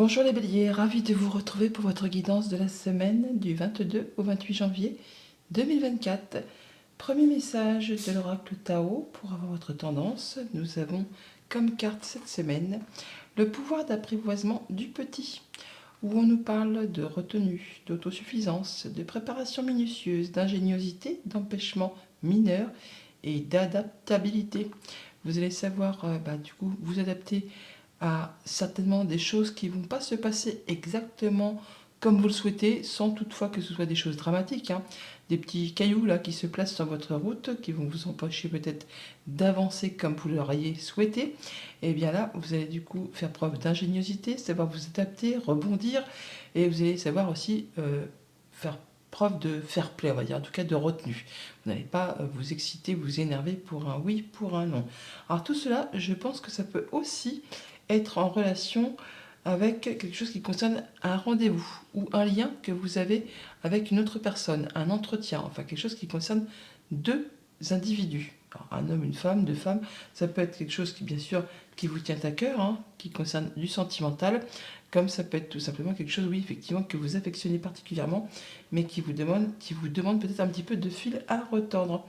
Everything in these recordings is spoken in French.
Bonjour les béliers, ravi de vous retrouver pour votre guidance de la semaine du 22 au 28 janvier 2024. Premier message de l'oracle Tao pour avoir votre tendance. Nous avons comme carte cette semaine le pouvoir d'apprivoisement du petit, où on nous parle de retenue, d'autosuffisance, de préparation minutieuse, d'ingéniosité, d'empêchement mineur et d'adaptabilité. Vous allez savoir du coup vous adapter à certainement des choses qui ne vont pas se passer exactement comme vous le souhaitez, sans toutefois que ce soit des choses dramatiques, hein. Des petits cailloux là qui se placent sur votre route, qui vont vous empêcher peut-être d'avancer comme vous l'auriez souhaité. Et bien là, vous allez du coup faire preuve d'ingéniosité, savoir vous adapter, rebondir, et vous allez savoir aussi faire preuve de fair play, on va dire, en tout cas de retenue. Vous n'allez pas vous exciter, vous énerver pour un oui, pour un non. Alors tout cela, je pense que ça peut aussi être en relation avec quelque chose qui concerne un rendez-vous ou un lien que vous avez avec une autre personne, un entretien, enfin quelque chose qui concerne deux individus. Alors, un homme, une femme, deux femmes, ça peut être quelque chose qui, bien sûr, qui vous tient à cœur, hein, qui concerne du sentimental, comme ça peut être tout simplement quelque chose, oui, effectivement, que vous affectionnez particulièrement, mais qui vous demande peut-être un petit peu de fil à retordre.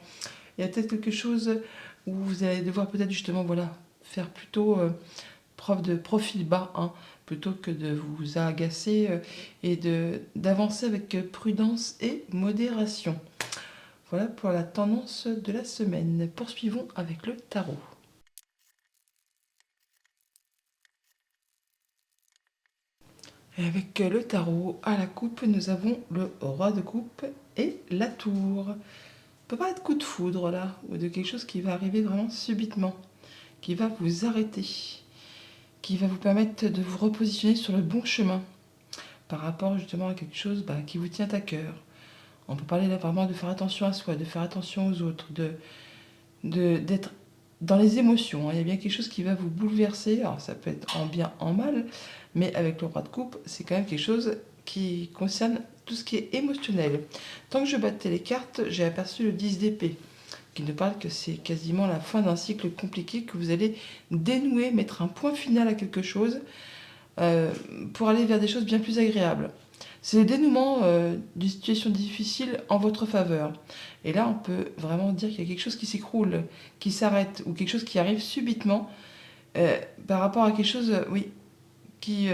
Il y a peut-être quelque chose où vous allez devoir peut-être justement, voilà, faire plutôt preuve de profil bas, hein, plutôt que de vous agacer et d'avancer avec prudence et modération. Voilà pour la tendance de la semaine. Poursuivons avec le tarot. Et avec le tarot à la coupe, nous avons le roi de coupe et la tour. On peut pas être coup de foudre là, ou de quelque chose qui va arriver vraiment subitement, qui va vous arrêter, qui va vous permettre de vous repositionner sur le bon chemin par rapport justement à quelque chose qui vous tient à cœur. On peut parler là vraiment de faire attention à soi, de faire attention aux autres, d'être dans les émotions, hein. Il y a bien quelque chose qui va vous bouleverser. Alors ça peut être en bien, en mal, mais avec le roi de coupe, c'est quand même quelque chose qui concerne tout ce qui est émotionnel. Tant que je battais les cartes, j'ai aperçu le 10 d'épée, qui nous parle que c'est quasiment la fin d'un cycle compliqué, que vous allez dénouer, mettre un point final à quelque chose, euh, pour aller vers des choses bien plus agréables. C'est le dénouement d'une situation difficile en votre faveur. Et là, on peut vraiment dire qu'il y a quelque chose qui s'écroule, qui s'arrête, ou quelque chose qui arrive subitement par rapport à quelque chose, oui, qui,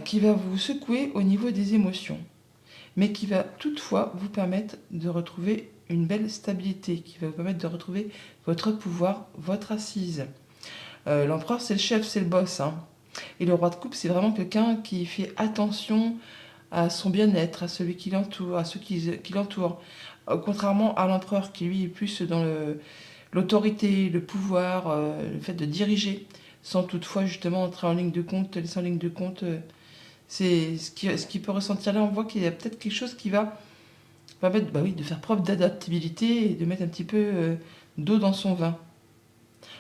qui va vous secouer au niveau des émotions, mais qui va toutefois vous permettre de retrouver une belle stabilité, qui va vous permettre de retrouver votre pouvoir, votre assise. L'empereur, c'est le chef, c'est le boss, hein. Et le roi de coupe, c'est vraiment quelqu'un qui fait attention à son bien-être, à celui qui l'entoure, à ceux qui l'entourent. Contrairement à l'empereur qui, lui, est plus dans l'autorité, le pouvoir, le fait de diriger, sans toutefois justement entrer en ligne de compte, laisser en ligne de compte. C'est ce qui peut ressentir là. On voit qu'il y a peut-être quelque chose qui va permettre de faire preuve d'adaptabilité et de mettre un petit peu d'eau dans son vin.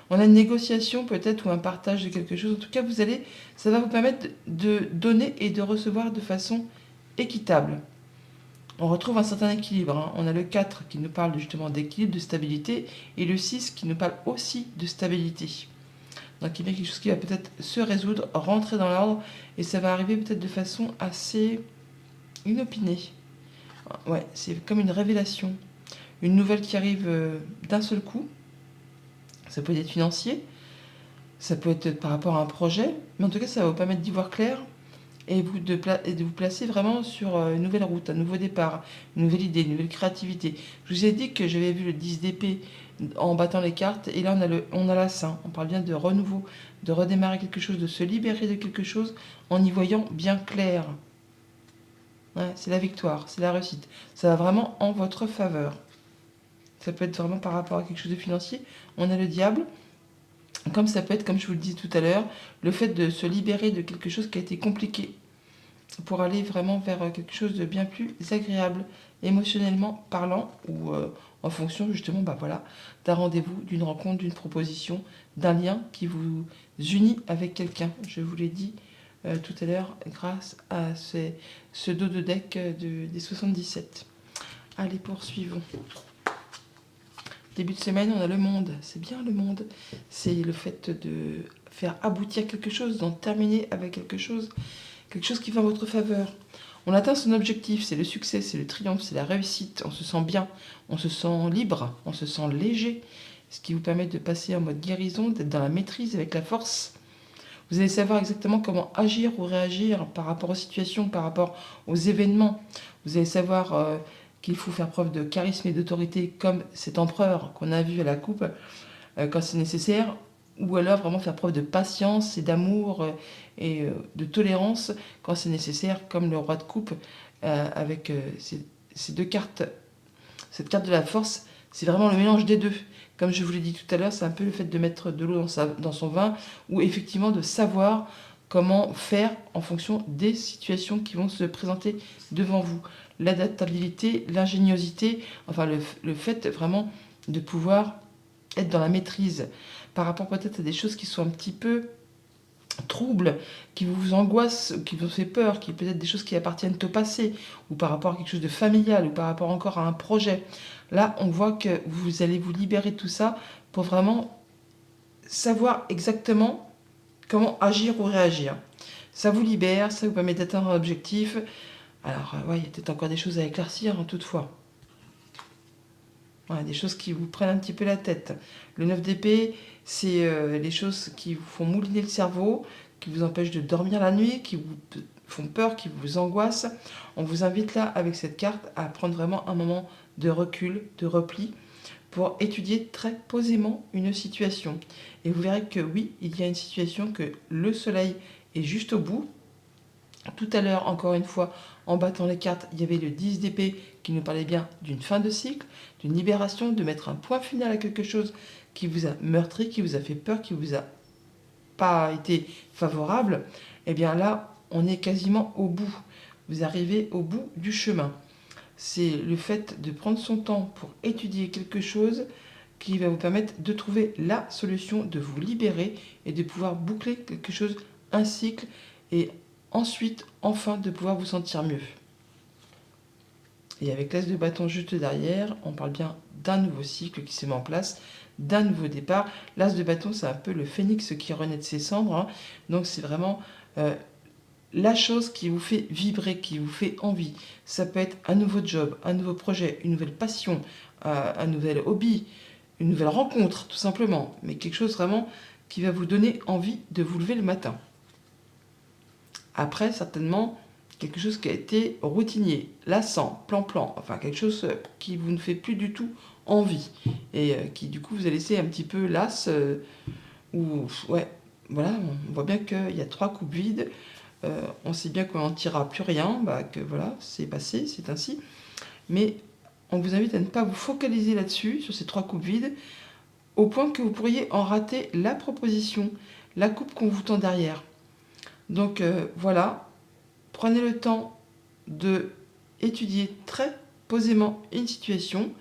On a une négociation peut-être ou un partage de quelque chose. En tout cas, ça va vous permettre de donner et de recevoir de façon équitable. On retrouve un certain équilibre, hein. On a le 4 qui nous parle justement d'équilibre, de stabilité, et le 6 qui nous parle aussi de stabilité. Donc il y a quelque chose qui va peut-être se résoudre, rentrer dans l'ordre, et ça va arriver peut-être de façon assez inopinée. Ouais, c'est comme une révélation. Une nouvelle qui arrive d'un seul coup. Ça peut être financier, ça peut être par rapport à un projet, mais en tout cas ça va vous permettre d'y voir clair et de vous placer vraiment sur une nouvelle route, un nouveau départ, une nouvelle idée, une nouvelle créativité. Je vous ai dit que j'avais vu le 10 d'épée en battant les cartes, et là on a la Saint. On parle bien de renouveau, de redémarrer quelque chose, de se libérer de quelque chose en y voyant bien clair. Ouais, c'est la victoire, c'est la réussite. Ça va vraiment en votre faveur. Ça peut être vraiment par rapport à quelque chose de financier. On a le diable. Comme ça peut être, comme je vous le disais tout à l'heure, le fait de se libérer de quelque chose qui a été compliqué pour aller vraiment vers quelque chose de bien plus agréable, émotionnellement parlant, ou en fonction justement d'un rendez-vous, d'une rencontre, d'une proposition, d'un lien qui vous unit avec quelqu'un. Je vous l'ai dit tout à l'heure grâce à ce dos de deck des 77. Allez, poursuivons. Début de semaine, on a le monde. C'est bien le monde. C'est le fait de faire aboutir quelque chose, d'en terminer avec quelque chose qui va en votre faveur. On atteint son objectif, c'est le succès, c'est le triomphe, c'est la réussite, on se sent bien, on se sent libre, on se sent léger, ce qui vous permet de passer en mode guérison, d'être dans la maîtrise avec la force. Vous allez savoir exactement comment agir ou réagir par rapport aux situations, par rapport aux événements. Vous allez savoir qu'il faut faire preuve de charisme et d'autorité comme cet empereur qu'on a vu à la coupe quand c'est nécessaire, ou alors vraiment faire preuve de patience et d'amour et de tolérance quand c'est nécessaire, comme le roi de coupe avec ces deux cartes. Cette carte de la force, c'est vraiment le mélange des deux. Comme je vous l'ai dit tout à l'heure, c'est un peu le fait de mettre de l'eau dans son vin, ou effectivement de savoir comment faire en fonction des situations qui vont se présenter devant vous. L'adaptabilité, l'ingéniosité, enfin le fait vraiment de pouvoir être dans la maîtrise par rapport peut-être à des choses qui sont un petit peu troubles, qui vous angoissent, qui vous fait peur, qui peut-être des choses qui appartiennent au passé, ou par rapport à quelque chose de familial, ou par rapport encore à un projet. Là, on voit que vous allez vous libérer de tout ça pour vraiment savoir exactement comment agir ou réagir. Ça vous libère, ça vous permet d'atteindre un objectif. Alors, ouais, il y a peut-être encore des choses à éclaircir, toutefois. Voilà, des choses qui vous prennent un petit peu la tête. Le 9 d'épée, c'est les choses qui vous font mouliner le cerveau, qui vous empêchent de dormir la nuit, qui vous font peur, qui vous angoissent. On vous invite là, avec cette carte, à prendre vraiment un moment de recul, de repli, pour étudier très posément une situation. Et vous verrez que oui, il y a une situation que le soleil est juste au bout. Tout à l'heure, encore une fois, en battant les cartes, il y avait le 10 d'épée qui nous parlait bien d'une fin de cycle, d'une libération, de mettre un point final à quelque chose qui vous a meurtri, qui vous a fait peur, qui vous a pas été favorable. Et bien là, on est quasiment au bout. Vous arrivez au bout du chemin. C'est le fait de prendre son temps pour étudier quelque chose qui va vous permettre de trouver la solution, de vous libérer et de pouvoir boucler quelque chose, un cycle, et ensuite, enfin, de pouvoir vous sentir mieux. Et avec l'as de bâton juste derrière, on parle bien d'un nouveau cycle qui se met en place, d'un nouveau départ. L'as de bâton, c'est un peu le phénix qui renaît de ses cendres. Donc c'est vraiment la chose qui vous fait vibrer, qui vous fait envie. Ça peut être un nouveau job, un nouveau projet, une nouvelle passion, un nouvel hobby, une nouvelle rencontre, tout simplement. Mais quelque chose vraiment qui va vous donner envie de vous lever le matin. Après, certainement, quelque chose qui a été routinier, lassant, plan-plan, enfin quelque chose qui vous ne fait plus du tout envie et qui du coup vous a laissé un petit peu las ou ouais, voilà, on voit bien qu'il y a 3 coupes vides, on sait bien qu'on n'en tirera plus rien, que voilà, c'est passé, c'est ainsi, mais on vous invite à ne pas vous focaliser là-dessus, sur ces 3 coupes vides, au point que vous pourriez en rater la proposition, la coupe qu'on vous tend derrière. Donc voilà, prenez le temps de étudier très posément une situation,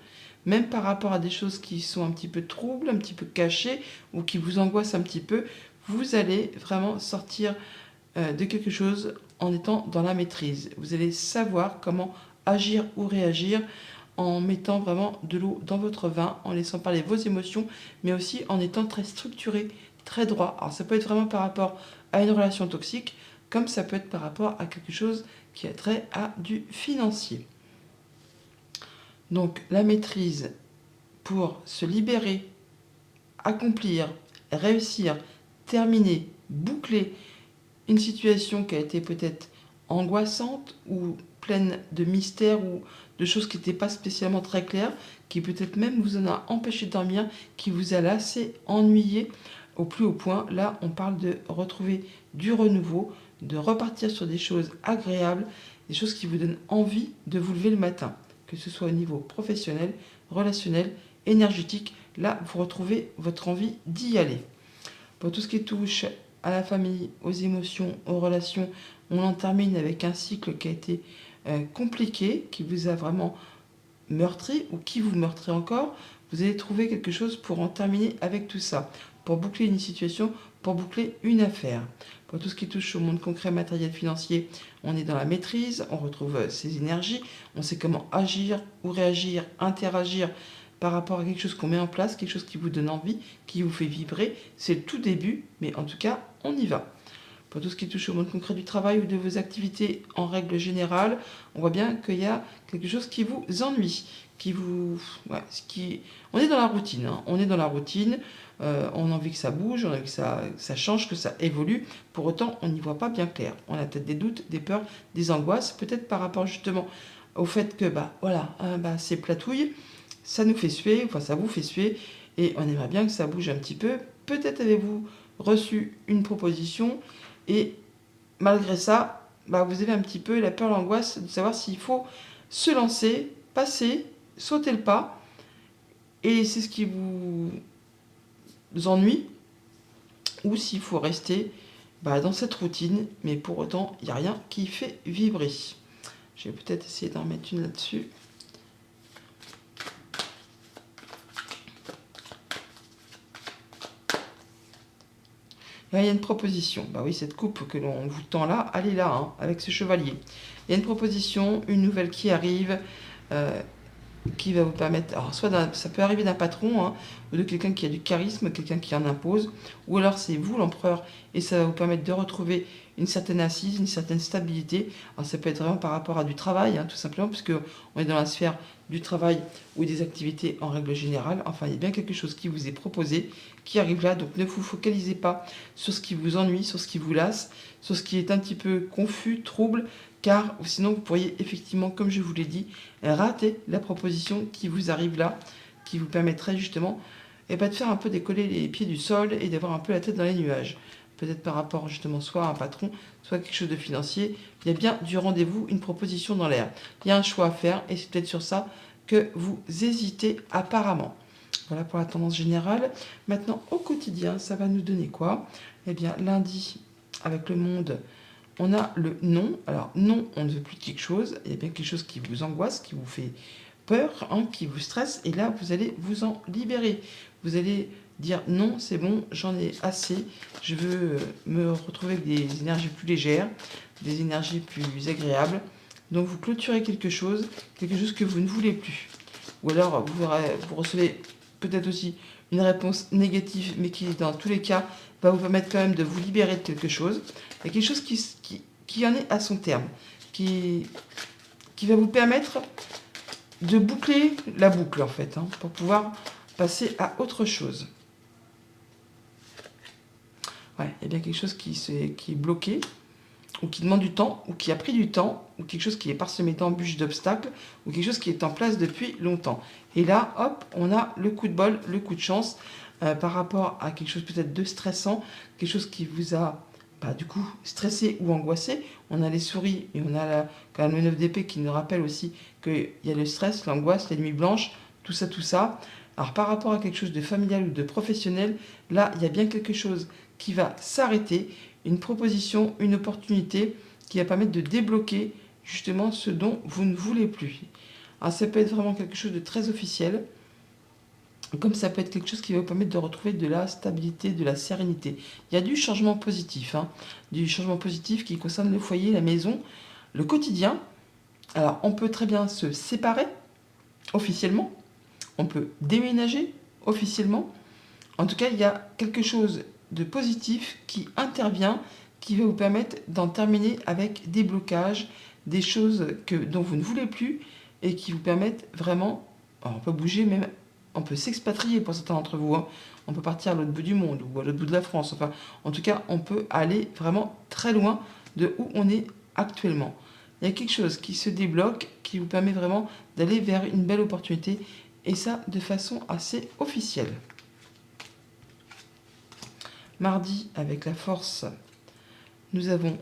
même par rapport à des choses qui sont un petit peu troubles, un petit peu cachées ou qui vous angoissent un petit peu. Vous allez vraiment sortir de quelque chose en étant dans la maîtrise. Vous allez savoir comment agir ou réagir en mettant vraiment de l'eau dans votre vin, en laissant parler vos émotions, mais aussi en étant très structuré, très droit. Alors ça peut être vraiment par rapport à une relation toxique, comme ça peut être par rapport à quelque chose qui a trait à du financier. Donc la maîtrise pour se libérer, accomplir, réussir, terminer, boucler une situation qui a été peut-être angoissante ou pleine de mystères ou de choses qui n'étaient pas spécialement très claires, qui peut-être même vous en a empêché de dormir, qui vous a lassé, ennuyé au plus haut point. Là, on parle de retrouver du renouveau, de repartir sur des choses agréables, des choses qui vous donnent envie de vous lever le matin, que ce soit au niveau professionnel, relationnel, énergétique. Là, vous retrouvez votre envie d'y aller. Pour tout ce qui touche à la famille, aux émotions, aux relations, on en termine avec un cycle qui a été compliqué, qui vous a vraiment meurtri ou qui vous meurtrit encore. Vous allez trouver quelque chose pour en terminer avec tout ça, pour boucler une situation, pour boucler une affaire. Pour tout ce qui touche au monde concret, matériel, financier, on est dans la maîtrise, on retrouve ses énergies, on sait comment agir ou réagir, interagir par rapport à quelque chose qu'on met en place, quelque chose qui vous donne envie, qui vous fait vibrer. C'est le tout début, mais en tout cas, on y va. Pour tout ce qui touche au monde concret du travail ou de vos activités en règle générale, on voit bien qu'il y a quelque chose qui vous ennuie, qui vous... Ouais, On est dans la routine, hein. On est dans la routine, on a envie que ça bouge, on a envie que ça change, que ça évolue. Pour autant, on n'y voit pas bien clair. On a peut-être des doutes, des peurs, des angoisses, peut-être par rapport justement au fait que, ces platouilles, ça nous fait suer, enfin ça vous fait suer, et on aimerait bien que ça bouge un petit peu. Peut-être avez-vous reçu une proposition, et malgré ça, vous avez un petit peu la peur, l'angoisse de savoir s'il faut se lancer, passer, sauter le pas, et c'est ce qui vous ennuie, ou s'il faut rester dans cette routine, mais pour autant, il n'y a rien qui fait vibrer. Je vais peut-être essayer d'en mettre une là-dessus. Là, il y a une proposition. Oui, cette coupe que l'on vous tend là, elle est là, hein, avec ce chevalier. Il y a une proposition, une nouvelle qui arrive, qui va vous permettre... Alors, ça peut arriver d'un patron, hein, ou de quelqu'un qui a du charisme, quelqu'un qui en impose, ou alors c'est vous l'empereur, et ça va vous permettre de retrouver une certaine assise, une certaine stabilité. Alors, ça peut être vraiment par rapport à du travail, hein, tout simplement, puisque on est dans la sphère du travail ou des activités en règle générale. Enfin, il y a bien quelque chose qui vous est proposé, qui arrive là, donc ne vous focalisez pas sur ce qui vous ennuie, sur ce qui vous lasse, sur ce qui est un petit peu confus, trouble, car sinon vous pourriez effectivement, comme je vous l'ai dit, rater la proposition qui vous arrive là, qui vous permettrait justement de faire un peu décoller les pieds du sol et d'avoir un peu la tête dans les nuages. Peut-être par rapport justement soit à un patron, soit à quelque chose de financier. Il y a bien du rendez-vous, une proposition dans l'air. Il y a un choix à faire et c'est peut-être sur ça que vous hésitez apparemment. Voilà pour la tendance générale. Maintenant, au quotidien, ça va nous donner quoi? Eh bien, lundi, avec le monde, on a le non. Alors, non, on ne veut plus de quelque chose. Il y a bien quelque chose qui vous angoisse, qui vous fait peur, hein, qui vous stresse. Et là, vous allez vous en libérer. Vous allez dire non, c'est bon, j'en ai assez. Je veux me retrouver avec des énergies plus légères, des énergies plus agréables. Donc, vous clôturez quelque chose que vous ne voulez plus. Ou alors, vous recevez peut-être aussi une réponse négative, mais qui, dans tous les cas, va vous permettre quand même de vous libérer de quelque chose. Il y a quelque chose qui en est à son terme, qui va vous permettre de boucler la boucle, en fait, hein, pour pouvoir passer à autre chose. Ouais, il y a bien quelque chose qui est bloqué, ou qui demande du temps, ou qui a pris du temps, ou quelque chose qui est parsemé d'embûches, d'obstacles, ou quelque chose qui est en place depuis longtemps. Et là, hop, on a le coup de bol, le coup de chance, par rapport à quelque chose peut-être de stressant, quelque chose qui vous a du coup stressé ou angoissé. On a les souris et on a quand même le 9 d'épée qui nous rappelle aussi qu'il y a le stress, l'angoisse, les nuits blanches, tout ça, tout ça. Alors par rapport à quelque chose de familial ou de professionnel, là, il y a bien quelque chose qui va s'arrêter, une proposition, une opportunité qui va permettre de débloquer justement ce dont vous ne voulez plus. Alors ça peut être vraiment quelque chose de très officiel, comme ça peut être quelque chose qui va vous permettre de retrouver de la stabilité, de la sérénité. Il y a du changement positif, hein, du changement positif qui concerne le foyer, la maison, le quotidien. Alors on peut très bien se séparer officiellement, on peut déménager officiellement. En tout cas, il y a quelque chose de positif qui intervient, qui va vous permettre d'en terminer avec des blocages, des choses dont vous ne voulez plus et qui vous permettent vraiment, alors on peut bouger même, on peut s'expatrier pour certains d'entre vous, hein. On peut partir à l'autre bout du monde ou à l'autre bout de la France, enfin en tout cas on peut aller vraiment très loin de où on est actuellement. Il y a quelque chose qui se débloque, qui vous permet vraiment d'aller vers une belle opportunité et ça de façon assez officielle. Mardi, avec la force, nous avons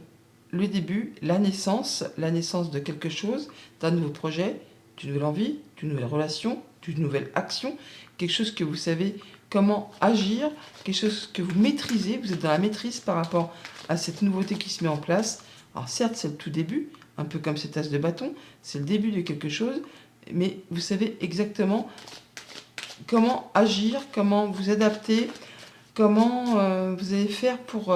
le début, la naissance de quelque chose, d'un nouveau projet, d'une nouvelle envie, d'une nouvelle relation, d'une nouvelle action, quelque chose que vous savez comment agir, quelque chose que vous maîtrisez, vous êtes dans la maîtrise par rapport à cette nouveauté qui se met en place. Alors certes, c'est le tout début, un peu comme cet as de bâton, c'est le début de quelque chose, mais vous savez exactement comment agir, comment vous adapter, comment vous allez faire pour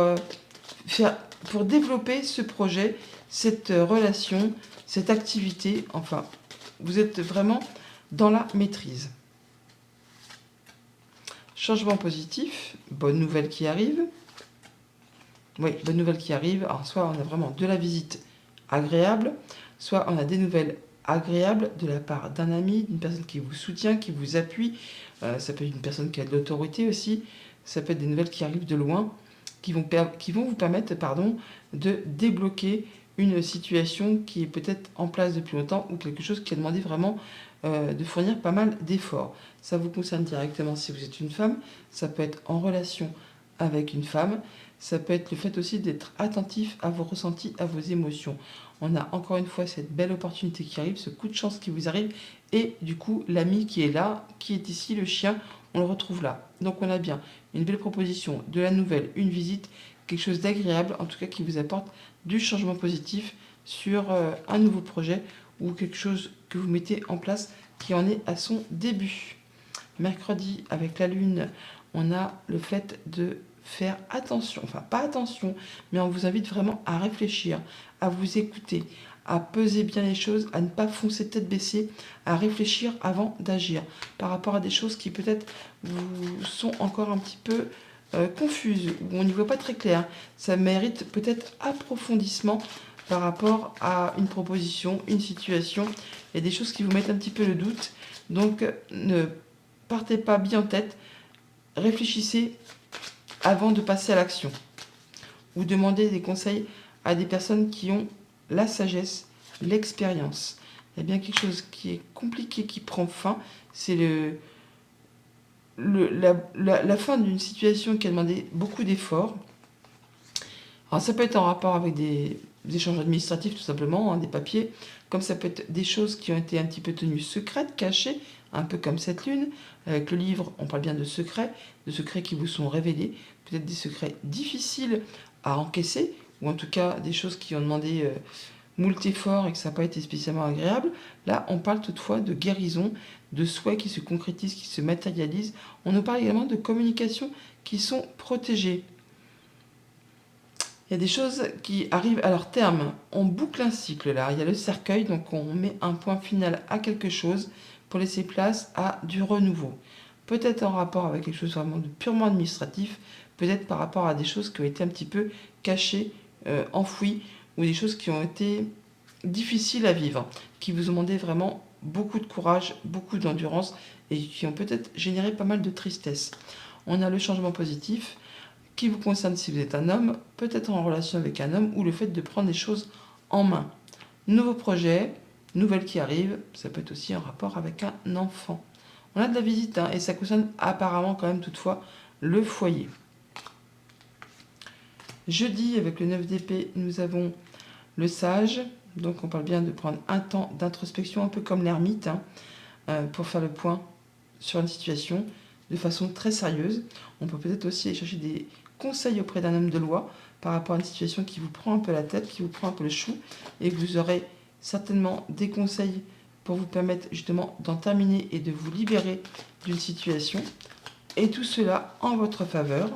développer ce projet, cette relation, cette activité. Enfin, vous êtes vraiment dans la maîtrise. Changement positif, bonne nouvelle qui arrive. Oui, bonne nouvelle qui arrive. Alors, soit on a vraiment de la visite agréable, soit on a des nouvelles agréables de la part d'un ami, d'une personne qui vous soutient, qui vous appuie. Ça peut être une personne qui a de l'autorité aussi. Ça peut être des nouvelles qui arrivent de loin, qui vont vous permettre de débloquer une situation qui est peut-être en place depuis longtemps ou quelque chose qui a demandé vraiment de fournir pas mal d'efforts. Ça vous concerne directement si vous êtes une femme, ça peut être en relation avec une femme, ça peut être le fait aussi d'être attentif à vos ressentis, à vos émotions. On a encore une fois cette belle opportunité qui arrive, ce coup de chance qui vous arrive, et du coup l'ami qui est là, qui est ici, le chien, on le retrouve là. Donc on a bien une belle proposition, de la nouvelle, une visite, quelque chose d'agréable, en tout cas qui vous apporte du changement positif sur un nouveau projet ou quelque chose que vous mettez en place qui en est à son début. Mercredi, avec la lune, on a le fait de faire attention, enfin pas attention, mais on vous invite vraiment à réfléchir, à vous écouter, à peser bien les choses, à ne pas foncer tête baissée, à réfléchir avant d'agir par rapport à des choses qui peut-être vous sont encore un petit peu confuses, où on n'y voit pas très clair. Ça mérite peut-être approfondissement par rapport à une proposition, une situation. Il y a des choses qui vous mettent un petit peu le doute. Donc ne partez pas bien en tête, réfléchissez avant de passer à l'action. Ou demandez des conseils à des personnes qui ont la sagesse, l'expérience. Il y a bien quelque chose qui est compliqué, qui prend fin. C'est la fin d'une situation qui a demandé beaucoup d'efforts. Alors ça peut être en rapport avec des échanges administratifs tout simplement, des papiers, comme ça peut être des choses qui ont été un petit peu tenues secrètes, cachées, un peu comme cette lune. Avec le livre, on parle bien de secrets qui vous sont révélés, peut-être des secrets difficiles à encaisser, ou en tout cas des choses qui ont demandé moult efforts et que ça n'a pas été spécialement agréable. Là, on parle toutefois de guérison, de souhaits qui se concrétisent, qui se matérialisent. On nous parle également de communications qui sont protégées. Il y a des choses qui arrivent à leur terme. On boucle un cycle là. Il y a le cercueil, donc on met un point final à quelque chose pour laisser place à du renouveau. Peut-être en rapport avec quelque chose vraiment de purement administratif, peut-être par rapport à des choses qui ont été un petit peu cachées, enfouies, ou des choses qui ont été difficiles à vivre, qui vous ont demandé vraiment beaucoup de courage, beaucoup d'endurance, et qui ont peut-être généré pas mal de tristesse. On a le changement positif, qui vous concerne si vous êtes un homme, peut-être en relation avec un homme, ou le fait de prendre les choses en main. Nouveau projet, nouvelle qui arrive, ça peut être aussi en rapport avec un enfant. On a de la visite, et ça concerne apparemment quand même toutefois le foyer. Jeudi, avec le 9 d'épée, nous avons le sage, donc on parle bien de prendre un temps d'introspection, un peu comme l'ermite, pour faire le point sur une situation de façon très sérieuse. On peut peut-être aussi aller chercher des conseils auprès d'un homme de loi par rapport à une situation qui vous prend un peu la tête, qui vous prend un peu le chou, et que vous aurez certainement des conseils pour vous permettre justement d'en terminer et de vous libérer d'une situation. Et tout cela en votre faveur.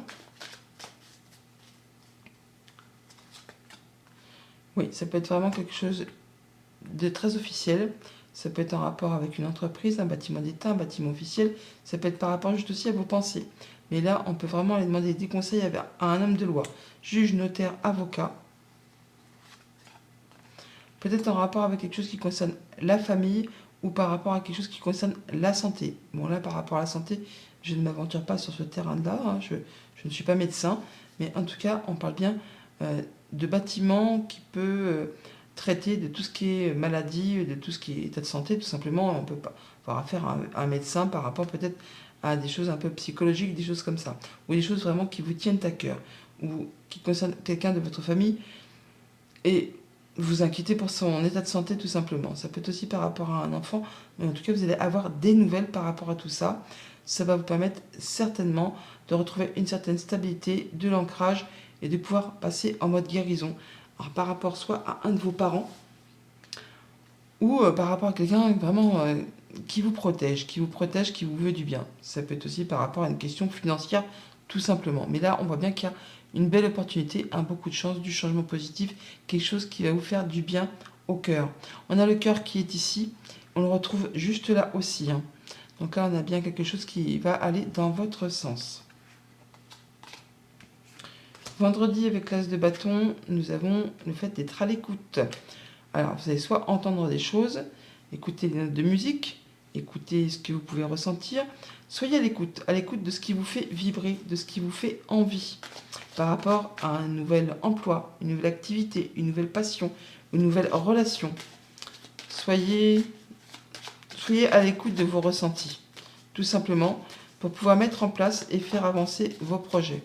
Oui, ça peut être vraiment quelque chose de très officiel. Ça peut être en rapport avec une entreprise, un bâtiment d'État, un bâtiment officiel. Ça peut être par rapport juste aussi à vos pensées. Mais là, on peut vraiment aller demander des conseils à un homme de loi, juge, notaire, avocat. Peut-être en rapport avec quelque chose qui concerne la famille ou par rapport à quelque chose qui concerne la santé. Bon, là, par rapport à la santé, je ne m'aventure pas sur ce terrain-là. Je ne suis pas médecin. Mais en tout cas, on parle bien de bâtiments qui peut traiter de tout ce qui est maladie, de tout ce qui est état de santé. Tout simplement, on peut pas avoir affaire à un médecin par rapport peut-être à des choses un peu psychologiques, des choses comme ça. Ou des choses vraiment qui vous tiennent à cœur. Ou qui concernent quelqu'un de votre famille. Et vous inquiétez pour son état de santé tout simplement. Ça peut être aussi par rapport à un enfant, mais en tout cas vous allez avoir des nouvelles par rapport à tout ça. Ça va vous permettre certainement de retrouver une certaine stabilité, de l'ancrage et de pouvoir passer en mode guérison. Alors, par rapport soit à un de vos parents ou par rapport à quelqu'un vraiment qui vous protège, qui vous veut du bien. Ça peut être aussi par rapport à une question financière tout simplement. Mais là on voit bien qu'il y a une belle opportunité, un beaucoup de chance, du changement positif, quelque chose qui va vous faire du bien au cœur. On a le cœur qui est ici, on le retrouve juste là aussi. Donc là, on a bien quelque chose qui va aller dans votre sens. Vendredi, avec l'as de bâton, nous avons le fait d'être à l'écoute. Alors, vous allez soit entendre des choses, écouter des notes de musique, écouter ce que vous pouvez ressentir. Soyez à l'écoute de ce qui vous fait vibrer, de ce qui vous fait envie par rapport à un nouvel emploi, une nouvelle activité, une nouvelle passion, une nouvelle relation. Soyez à l'écoute de vos ressentis, tout simplement, pour pouvoir mettre en place et faire avancer vos projets.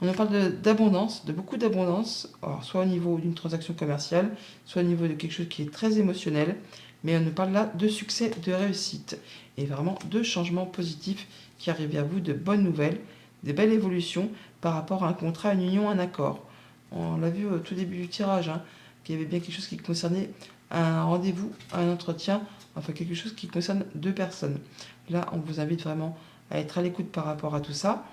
On en parle d'abondance, de beaucoup d'abondance, soit au niveau d'une transaction commerciale, soit au niveau de quelque chose qui est très émotionnel, mais on nous parle là de succès, de réussite, et vraiment de changements positifs qui arrivent vers vous, de bonnes nouvelles, des belles évolutions par rapport à un contrat, une union, un accord. On l'a vu au tout début du tirage, qu'il y avait bien quelque chose qui concernait un rendez-vous, un entretien, enfin quelque chose qui concerne deux personnes. Là, on vous invite vraiment à être à l'écoute par rapport à tout ça.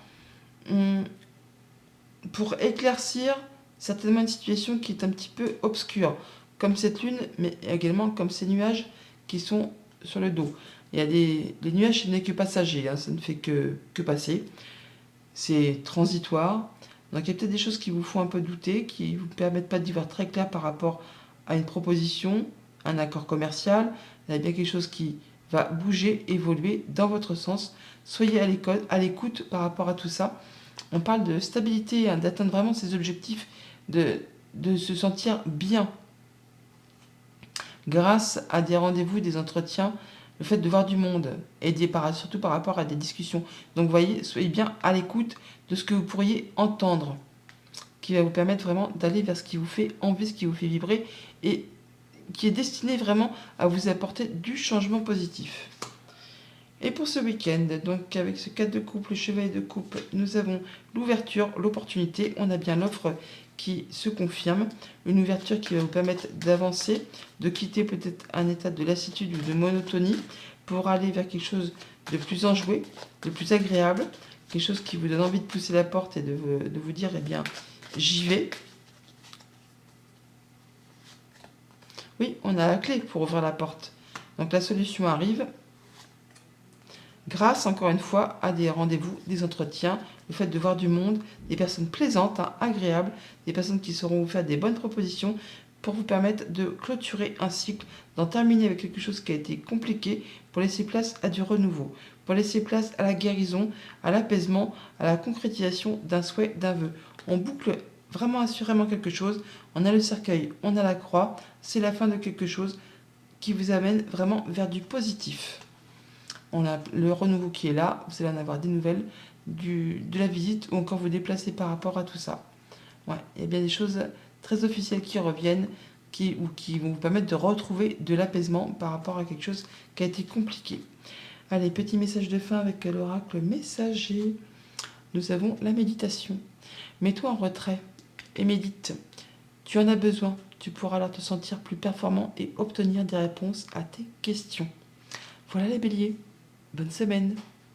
Pour éclaircir certainement une situation qui est un petit peu obscure, comme cette lune, mais également comme ces nuages qui sont sur le dos. Il y a les nuages, ce n'est que passager, ça ne fait que passer. C'est transitoire. Donc il y a peut-être des choses qui vous font un peu douter, qui ne vous permettent pas d'y voir très clair par rapport à une proposition, un accord commercial. Il y a bien quelque chose qui va bouger, évoluer dans votre sens. Soyez à l'écoute par rapport à tout ça. On parle de stabilité, d'atteindre vraiment ses objectifs, de se sentir bien grâce à des rendez-vous, des entretiens, le fait de voir du monde, et surtout par rapport à des discussions. Donc voyez, soyez bien à l'écoute de ce que vous pourriez entendre, qui va vous permettre vraiment d'aller vers ce qui vous fait envie, ce qui vous fait vibrer, et qui est destiné vraiment à vous apporter du changement positif. Et pour ce week-end, donc avec ce 4 de coupe, le chevalier de coupe, nous avons l'ouverture, l'opportunité. On a bien l'offre qui se confirme. Une ouverture qui va vous permettre d'avancer, de quitter peut-être un état de lassitude ou de monotonie pour aller vers quelque chose de plus enjoué, de plus agréable, quelque chose qui vous donne envie de pousser la porte et de vous dire, eh bien, j'y vais. Oui, on a la clé pour ouvrir la porte. Donc la solution arrive. Grâce, encore une fois, à des rendez-vous, des entretiens, le fait de voir du monde, des personnes plaisantes, agréables, des personnes qui sauront vous faire des bonnes propositions pour vous permettre de clôturer un cycle, d'en terminer avec quelque chose qui a été compliqué, pour laisser place à du renouveau, pour laisser place à la guérison, à l'apaisement, à la concrétisation d'un souhait, d'un vœu. On boucle vraiment assurément quelque chose, on a le cercueil, on a la croix, c'est la fin de quelque chose qui vous amène vraiment vers du positif. On a le renouveau qui est là, vous allez en avoir des nouvelles de la visite ou encore vous déplacer par rapport à tout ça. Ouais, il y a bien des choses très officielles qui reviennent qui vont vous permettre de retrouver de l'apaisement par rapport à quelque chose qui a été compliqué. Allez, petit message de fin avec l'oracle messager. Nous avons la méditation. Mets-toi en retrait et médite. Tu en as besoin. Tu pourras alors te sentir plus performant et obtenir des réponses à tes questions. Voilà les béliers. Bonne semaine.